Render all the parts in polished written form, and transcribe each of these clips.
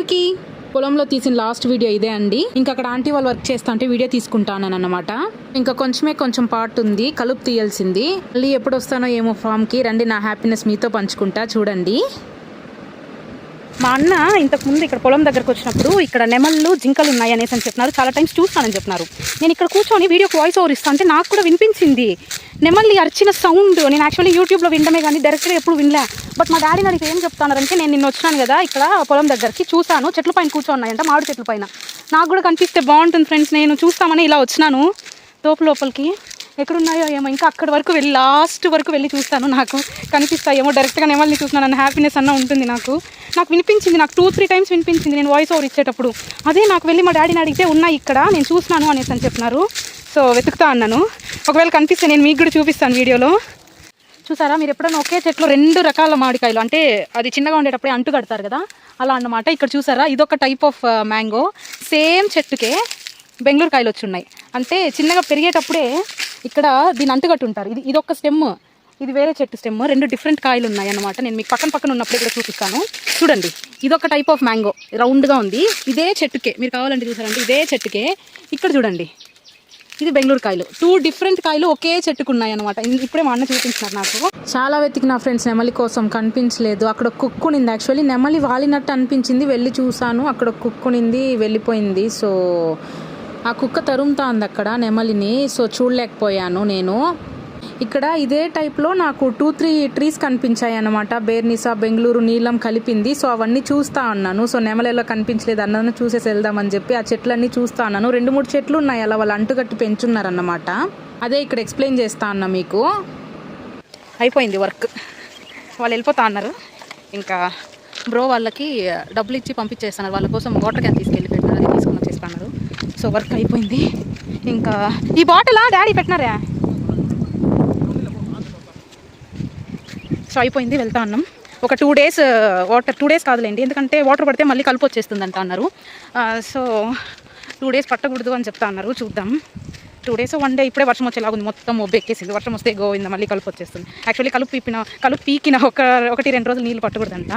అందరికీ పొలంలో తీసిన లాస్ట్ వీడియో ఇదే అండి. ఇంకా అక్కడ ఆంటీ వాళ్ళు వర్క్ చేస్తా అంటే వీడియో తీసుకుంటాను అన్నమాట. ఇంకా కొంచెం పార్ట్ ఉంది, కలుపు తీయాల్సింది. మళ్ళీ ఎప్పుడు వస్తానో ఏమో ఫామ్కి. రండి, నా హ్యాపీనెస్ మీతో పంచుకుంటా. చూడండి, మా అన్న ఇంతకుముందు ఇక్కడ పొలం దగ్గరకు వచ్చినప్పుడు ఇక్కడ నెమళ్ళు జింకలు ఉన్నాయి అనేసి అని చెప్పినారు. చాలా టైమ్స్ చూస్తానని చెప్పినారు. నేను ఇక్కడ కూర్చొని వీడియోకి వాయిస్ ఓవర్ ఇస్తా అంటే నాకు కూడా వినిపించింది నెమళ్ళు అరిచిన సౌండ్. నేను యాక్చువల్లీ యూట్యూబ్లో వినడమే కానీ డైరెక్ట్గా ఎప్పుడు వినలే. బట్ మా డాడీ నాకు ఏం చెప్తున్నారంటే, నేను నిన్న వచ్చినాను కదా ఇక్కడ పొలం దగ్గరికి, చూసాను చెట్ల పైన కూర్చోన్నాయంట, మామిడి చెట్ల పైన. నాకు కూడా కనిపిస్తే బాగుంటుంది ఫ్రెండ్స్, నేను చూస్తామని ఇలా వచ్చినాను తోపు లోపలికి. ఎక్కడున్నాయో ఏమో, ఇంకా అక్కడి వరకు వెళ్ళి లాస్ట్ వరకు వెళ్ళి చూస్తాను. నాకు కనిపిస్తాయేమో, డైరెక్ట్గా నెమల్ని చూస్తున్నాను అన్న హ్యాపీనెస్ అన్న ఉంటుంది. నాకు వినిపించింది, నాకు 2-3 టైమ్స్ వినిపించింది నేను వాయిస్ ఓవర్ ఇచ్చేటప్పుడు. అదే నాకు వెళ్ళి మా డాడీని అడిగితే ఉన్నాయి ఇక్కడ, నేను చూస్తున్నాను అనేసి అని చెప్పినారు. సో వెతుకుతా అన్నాను. ఒకవేళ కనిపిస్తే నేను మీకు కూడా చూపిస్తాను వీడియోలో. చూసారా మీరు ఎప్పుడైనా ఒకే చెట్లు 2 రకాల మామిడికాయలు, అంటే అది చిన్నగా ఉండేటప్పుడే అంటు కడతారు కదా, అలా అన్నమాట. ఇక్కడ చూసారా, ఇదొక టైప్ ఆఫ్ మ్యాంగో. సేమ్ చెట్టుకే బెంగళూరు కాయలు వచ్చి ఉన్నాయి. అంటే చిన్నగా పెరిగేటప్పుడే ఇక్కడ దీన్ని అంటుకట్టు ఉంటారు. ఇదొక స్టెమ్, ఇది వేరే చెట్టు స్టెమ్. 2 డిఫరెంట్ కాయలు ఉన్నాయి అన్నమాట. నేను మీకు పక్కన ఉన్నప్పుడు ఇక్కడ చూపిస్తాను. చూడండి, ఇదొక టైప్ ఆఫ్ మ్యాంగో, రౌండ్గా ఉంది. ఇదే చెట్టుకే, మీరు కావాలంటే చూసారండి, ఇదే చెట్టుకే ఇక్కడ చూడండి, ఇది బెంగళూరు కాయలు. 2 డిఫరెంట్ కాయలు ఒకే చెట్టుకు ఉన్నాయి అనమాట. ఇప్పుడే మా అన్న చూపించినారు నాకు. చాలా వెతికి నా ఫ్రెండ్స్ నెమలి కోసం, కనిపించలేదు. అక్కడ కుక్కునింది. యాక్చువల్లీ నెమలి వాలినట్టు అనిపించింది, వెళ్ళి చూసాను, అక్కడ కుక్కునింది, వెళ్ళిపోయింది. సో ఆ కుక్క తరుముతా ఉంది అక్కడ నెమలిని. సో చూడలేకపోయాను నేను. ఇక్కడ ఇదే టైప్లో నాకు 2-3 ట్రీస్ కనిపించాయి అన్నమాట. బేర్నిసా, బెంగళూరు, నీలం కలిపింది. సో అవన్నీ చూస్తూ ఉన్నాను. సో నెమలిలో కనిపించలేదు, అన్నను చూసేసి వెళ్దామని చెప్పి ఆ చెట్లన్నీ చూస్తూ ఉన్నాను. 2-3 చెట్లు ఉన్నాయి అలా, వాళ్ళు అంటుకట్టి పెంచున్నారన్నమాట. అదే ఇక్కడ ఎక్స్ప్లెయిన్ చేస్తా అన్నా మీకు. అయిపోయింది వర్క్, వాళ్ళు వెళ్ళిపోతా అన్నారు. ఇంకా బ్రో వాళ్ళకి డబ్బులు ఇచ్చి పంపించేస్తున్నారు. వాళ్ళ కోసం వాటర్ క్యాన్ తీసుకెళ్ళి పెట్టినారు, అది తీసుకొని వచ్చేస్తున్నారు. సో వర్క్ అయిపోయింది. ఇంకా ఈ బాటిలా డాడీ పెట్టినారా? సో అయిపోయింది, వెళ్తా ఉన్నాం. ఒక 2 డేస్ వాటర్, 2 డేస్ కాదులేండి, ఎందుకంటే వాటర్ పడితే మళ్ళీ కలుపు వచ్చేస్తుంది అంట అన్నారు. సో 2 డేస్ పట్టకూడదు అని చెప్తా అన్నారు. చూద్దాం, 2 డేస్ 1 డే. ఇప్పుడే వర్షం వచ్చేలాగుంది, మొత్తం మొబ్బెక్కేసింది. వర్షం వస్తే గోవింద మళ్ళీ కలుపు వచ్చేస్తుంది. యాక్చువల్లీ కలుపు పీకిన 1-2 రోజులు నీళ్ళు పట్టకూడదంట.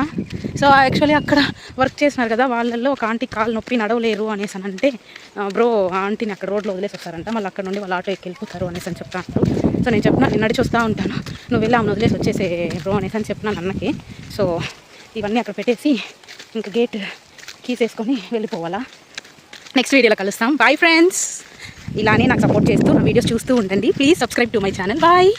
సో యాక్చువల్లీ అక్కడ వర్క్ చేసినారు కదా, వాళ్ళల్లో ఒక ఆంటీ కాలు నొప్పి నడవలేరు అనేసి అని అంటే, బ్రో ఆంటీని అక్కడ రోడ్లో వదిలేసి వస్తారంట, మళ్ళీ అక్కడ నుండి వాళ్ళు ఆటో ఎక్కి వెళ్ళిపోతారు అనేసి అని చెప్తా అన్నారు. సో నేను చెప్పిన, నేను నడిచి వస్తూ ఉంటాను, నువ్వు వెళ్ళి ఆమెను వదిలేసి వచ్చేసే బ్రో అనేసి అని చెప్పినాను అన్నకి. సో ఇవన్నీ అక్కడ పెట్టేసి ఇంకా గేట్ కీసేసుకొని వెళ్ళిపోవాలా. నెక్స్ట్ వీడియోలో కలుస్తాం. Bye friends. ఇలానే నాకు సపోర్ట్ చేస్తూ నా వీడియోస్ చూస్తూ ఉండండి. Please subscribe to my channel. Bye.